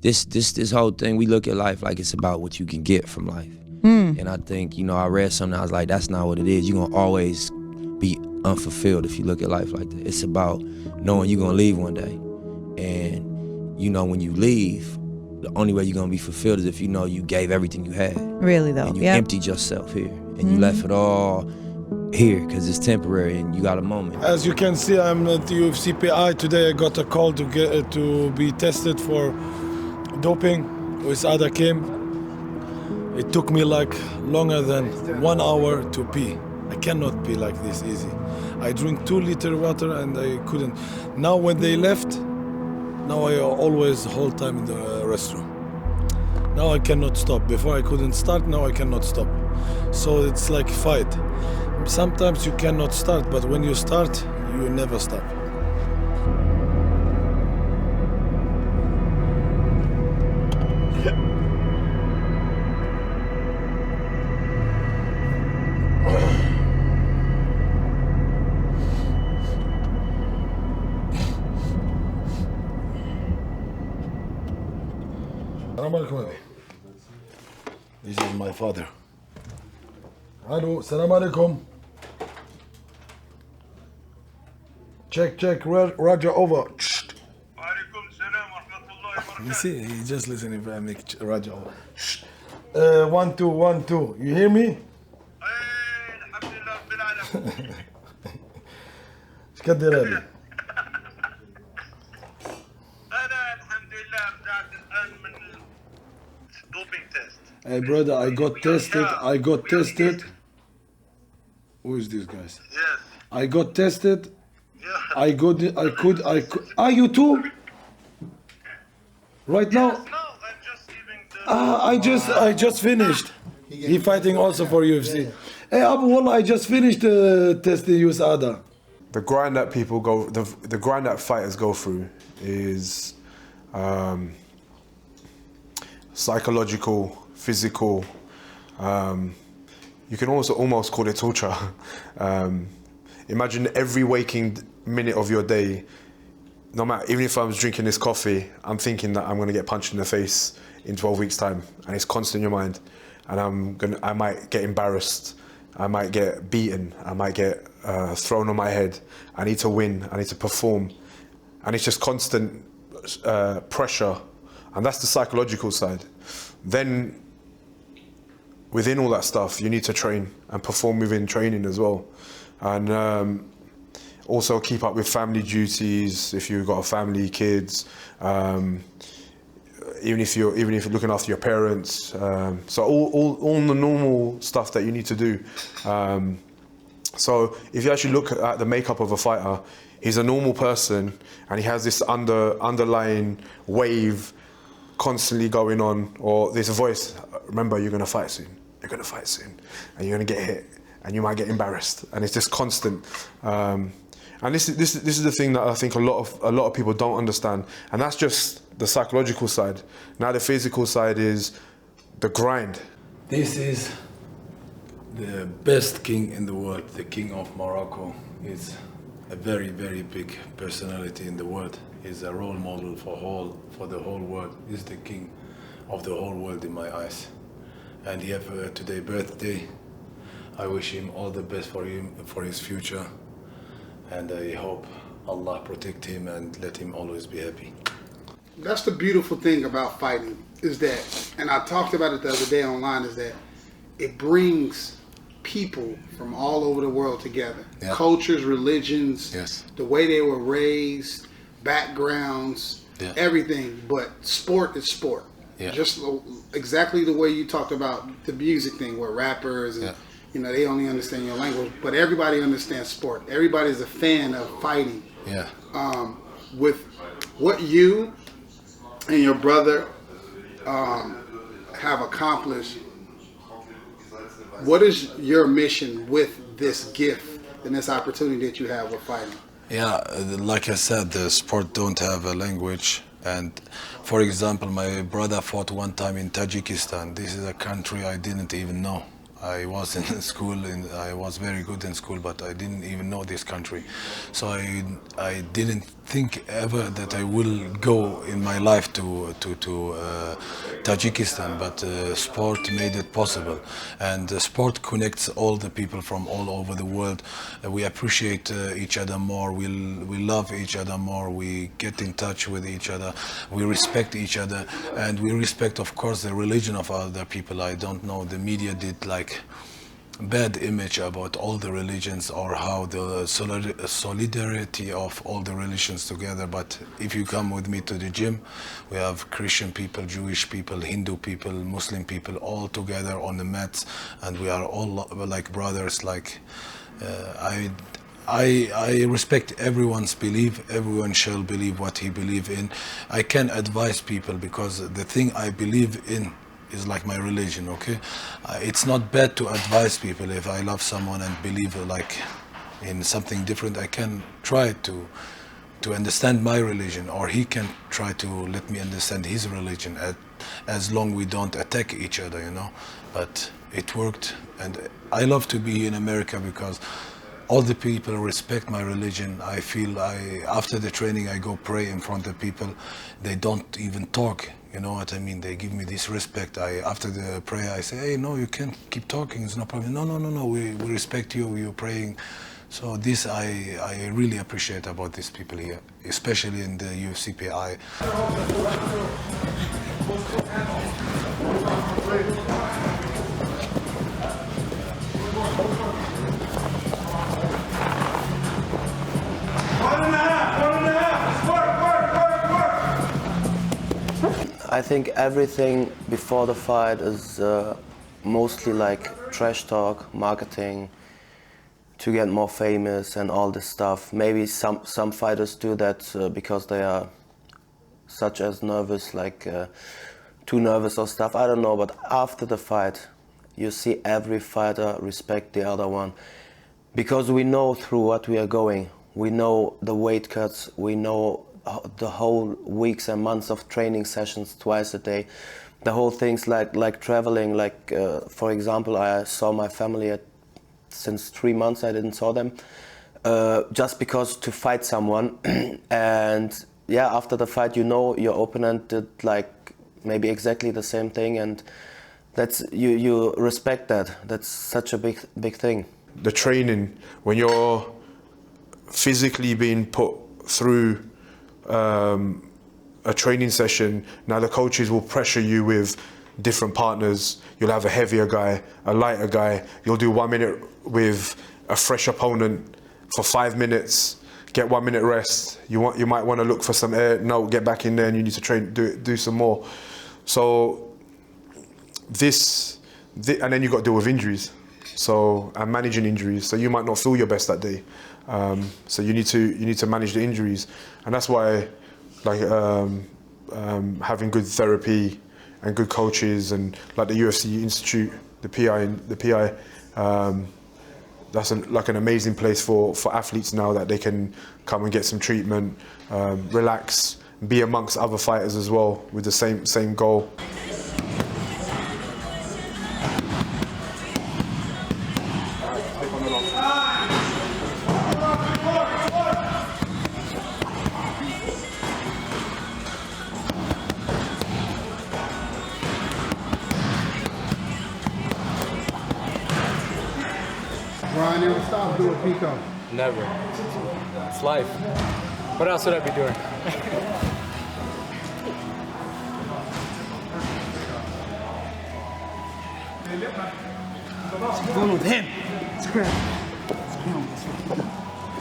this whole thing, we look at life like it's about what you can get from life. And I think, you know, I read something, I was like, that's not what it is. You're gonna always be unfulfilled if you look at life like that. It's about knowing you're gonna leave one day. And, you know, when you leave, the only way you're gonna be fulfilled is if you know you gave everything you had. Really though, and you emptied yourself here. And you left it all here, because it's temporary and you got a moment. As you can see, I'm at the UFC PI. Today I got a call to be tested for doping with Ada Kim. It took me like longer than 1 hour to pee. I cannot pee like this easy. I drink 2 liters water and I couldn't. Now when they left, now I always the whole time in the restroom. Now I cannot stop. Before I couldn't start, now I cannot stop. So it's like a fight. Sometimes you cannot start, but when you start, you never stop. This is my father. Hello, salam alaikum. Check, Raja over. You see, he just listening if I make Raja over. 1 2 1 2. You hear me? ايش كدير هذه؟ Hey brother, I got tested. Who is this guys? Yes. I got tested. Yeah. I could. Are you too? Right now? No, I'm just giving the... I just finished. He fighting also for UFC. Hey Abu, wallah, I just finished testing you Ada. The grind that people go, the grind that fighters go through is psychological, physical. You can also almost call it torture. Imagine every waking minute of your day, no matter, even if I was drinking this coffee, I'm thinking that I'm gonna get punched in the face in 12 weeks time, and it's constant in your mind. And I might get embarrassed, I might get beaten, I might get thrown on my head. I need to win, I need to perform. And it's just constant pressure, and that's the psychological side. Then, within all that stuff, you need to train and perform within training as well. And also keep up with family duties, if you've got a family, kids, even if you're looking after your parents. So all the normal stuff that you need to do. So if you actually look at the makeup of a fighter, he's a normal person and he has this underlying wave constantly going on, or this voice, remember, you're gonna fight soon, you're gonna fight soon, and you're gonna get hit, and you might get embarrassed, and it's just constant. And this is the thing that I think a lot of people don't understand, and that's just the psychological side. Now the physical side is the grind. This is the best king in the world, the king of Morocco. He's a very, very big personality in the world. He's a role model for the whole world. He's the king of the whole world in my eyes. And he have today birthday. I wish him all the best for his future. And I hope Allah protect him and let him always be happy. That's the beautiful thing about fighting, is that, and I talked about it the other day online, is that it brings people from all over the world together. Yeah. Cultures, religions, Yes. the way they were raised, backgrounds, Yeah. everything. But sport is sport. Yeah. Just exactly the way you talked about the music thing, where rappers and they only understand your language, but everybody understands sport. Everybody's a fan of fighting. Yeah. With what you and your brother have accomplished, what is your mission with this gift and this opportunity that you have with fighting? Yeah, like I said, the sport don't have a language. And for example, my brother fought one time in Tajikistan. This is a country I didn't even know. I was in school and I was very good in school, but I didn't even know this country. So I didn't think ever that I will go in my life to Tajikistan, but sport made it possible. And sport connects all the people from all over the world. We appreciate each other more, we love each other more, we get in touch with each other, we respect each other, and we respect, of course, the religion of other people. I don't know, the media did like bad image about all the religions or how the solidarity of all the religions together. But if you come with me to the gym, we have Christian people, Jewish people, Hindu people, Muslim people all together on the mats, and we are all like brothers. Like I respect everyone's belief. Everyone shall believe what he believes in. I can advise people because the thing I believe in is like my religion, okay? It's not bad to advise people. If I love someone and believe like in something different, I can try to understand my religion, or he can try to let me understand his religion, as long we don't attack each other, you know? But it worked, and I love to be in America because all the people respect my religion. I feel after the training, I go pray in front of people. They don't even talk. You know what I mean? They give me this respect. After the prayer, I say, hey, no, you can keep talking. It's no problem. No. We respect you. You're praying. So this I really appreciate about these people here, especially in the UFC PI. I think everything before the fight is mostly like trash talk, marketing, to get more famous and all this stuff. Maybe some fighters do that because they are such as nervous, like too nervous or stuff, I don't know. But after the fight, you see every fighter respect the other one, because we know through what we are going. We know the weight cuts, we know the whole weeks and months of training sessions twice a day, the whole things like traveling. Like for example, I saw my family since 3 months. I didn't saw them just because to fight someone. And yeah, after the fight, you know your opponent did like maybe exactly the same thing, and that's you respect that. That's such a big thing. The training, when you're physically being put through a training session, now the coaches will pressure you with different partners. You'll have a heavier guy, a lighter guy. You'll do 1 minute with a fresh opponent for 5 minutes, get 1 minute rest. You might want to look for some air. No, get back in there and you need to train, do some more. So and then you got to deal with injuries. So, and managing injuries. So you might not feel your best that day. So you need to manage the injuries, and that's why, like having good therapy and good coaches, and like the UFC Institute, the PI, that's like an amazing place for athletes now, that they can come and get some treatment, relax, be amongst other fighters as well with the same goal. Brian never stopped doing Pico. Never. It's life. What else would I be doing? Going with him. Scram.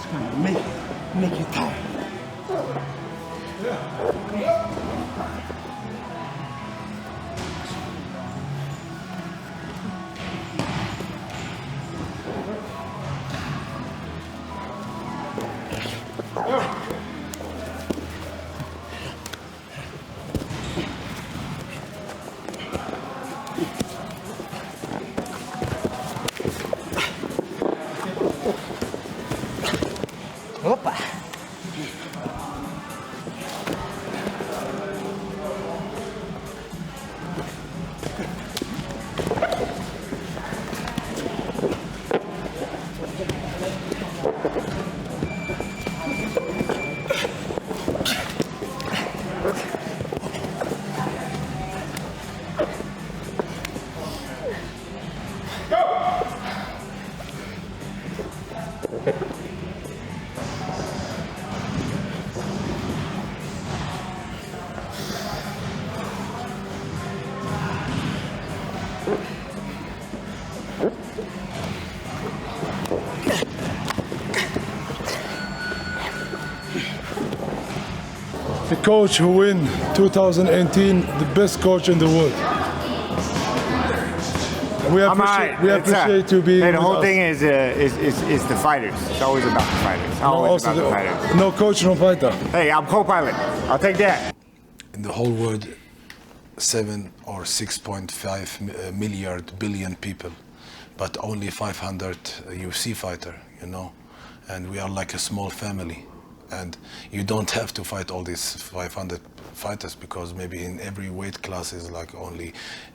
Scram. Make you tired. Opa! coach who win 2018, the best coach in the world. We appreciate you being Hey, the with whole us. thing is the fighters. It's always about the fighters. Always about the fighters. No coach, no fighter. Hey, I'm co-pilot. I'll take that. In the whole world, 7 or 6.5 billion people, but only 500 UFC fighter, you know, and we are like a small family. And you don't have to fight all these 500 fighters, because maybe in every weight class is like only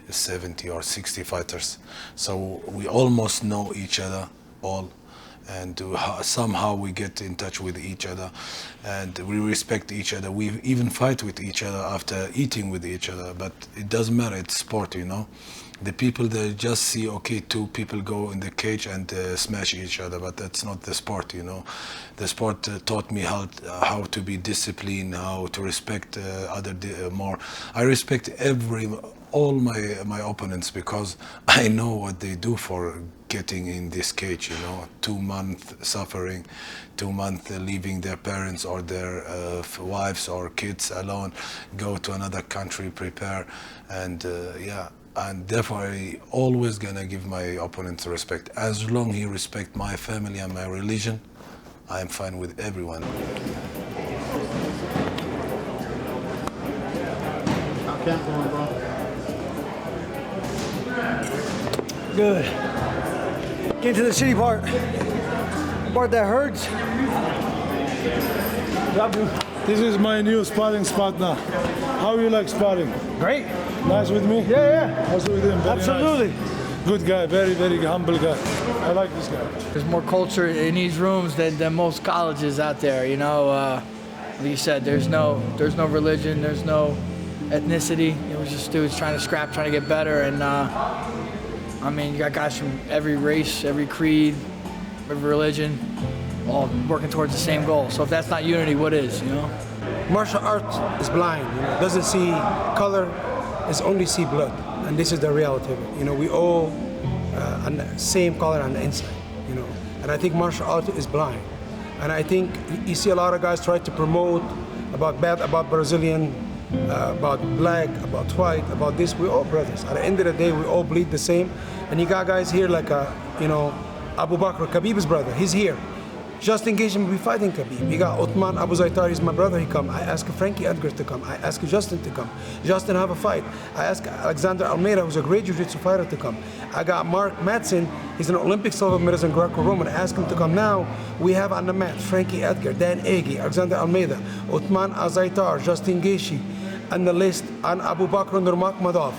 70 or 60 fighters. So we almost know each other all, and somehow we get in touch with each other, and we respect each other. We even fight with each other after eating with each other, but it doesn't matter, it's sport, you know. The people, they just see, okay, two people go in the cage and smash each other, but that's not the sport, you know. The sport taught me how to be disciplined, how to respect more. I respect all my opponents, because I know what they do for getting in this cage, you know. 2 months suffering, 2 months leaving their parents or their wives or kids alone, go to another country, prepare, and yeah. And therefore, I always gonna give my opponents respect. As long as he respect my family and my religion, I'm fine with everyone. Good. Get to the shitty part that hurts. This is my new sparring partner. How you like sparring? Great. Nice with me? Yeah. Also with him. Very Absolutely. Nice. Good guy, very, very humble guy. I like this guy. There's more culture in these rooms than most colleges out there, you know. Like you said, there's no religion, there's no ethnicity. It was just dudes trying to scrap, trying to get better. And I mean, you got guys from every race, every creed, every religion, all working towards the same goal. So if that's not unity, what is, you know? Martial arts is blind, you know, doesn't see color, it only see blood, and this is the reality of it. You know, we all same color on the inside, you know, and I think martial art is blind. And I think you see a lot of guys try to promote about Brazilian, about black, about white, about this. We're all brothers. At the end of the day, we all bleed the same. And you got guys here like, you know, Abu Bakr, Khabib's brother, he's here. Justin Gaethje will be fighting Khabib. You got Uthman Abu Zaitar, he's my brother, he come. I asked Frankie Edgar to come. I asked Justin to come. Justin have a fight. I asked Alexander Almeida, who's a great jiu-jitsu fighter, to come. I got Mark Madsen, he's an Olympic silver medalist in Greco-Roman. I asked him to come. Now, we have on the mat Frankie Edgar, Dan Ige, Alexander Almeida, Uthman Azaitar, Justin Gaethje, and the list on Abu Bakr Nurmagomedov.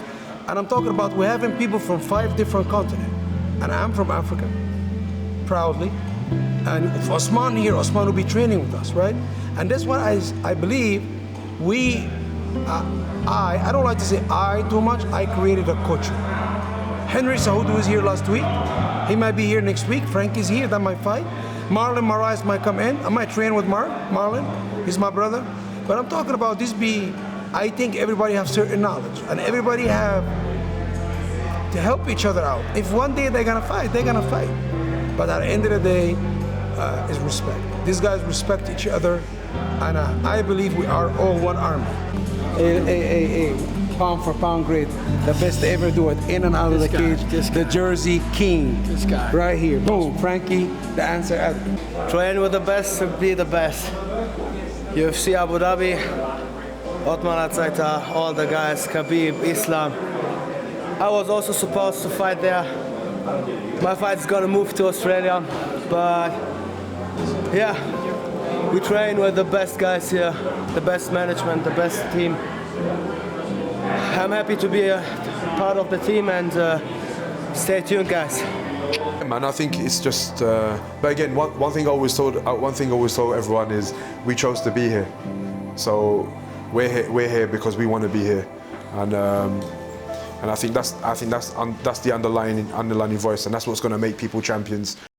And I'm talking about we're having people from 5 different continents. And I'm from Africa, proudly. And if Osman here, Osman will be training with us, right? And that's what I believe I don't like to say I too much, I created a culture. Henry Cejudo was here last week. He might be here next week. Frank is here, that might fight. Marlon Moraes might come in. I might train with Marlon, he's my brother. But I'm talking about I think everybody have certain knowledge and everybody have to help each other out. If one day they're gonna fight, they're gonna fight. But at the end of the day, is respect. These guys respect each other, and I believe we are all one army. Pound for pound great, the best to ever do it, in and out of the cage, the Jersey King, right here. Boom, Frankie, the answer. Train with the best to be the best. UFC Abu Dhabi, Uthman Azaitar, all the guys, Khabib, Islam. I was also supposed to fight there. My fight is gonna move to Australia, but yeah, we train with the best guys here, the best management, the best team. I'm happy to be a part of the team, and stay tuned, guys. Man, I think it's just. But again, one thing I always told everyone is we chose to be here, so we're here because we want to be here, and I think that's the underlying voice, and that's what's going to make people champions.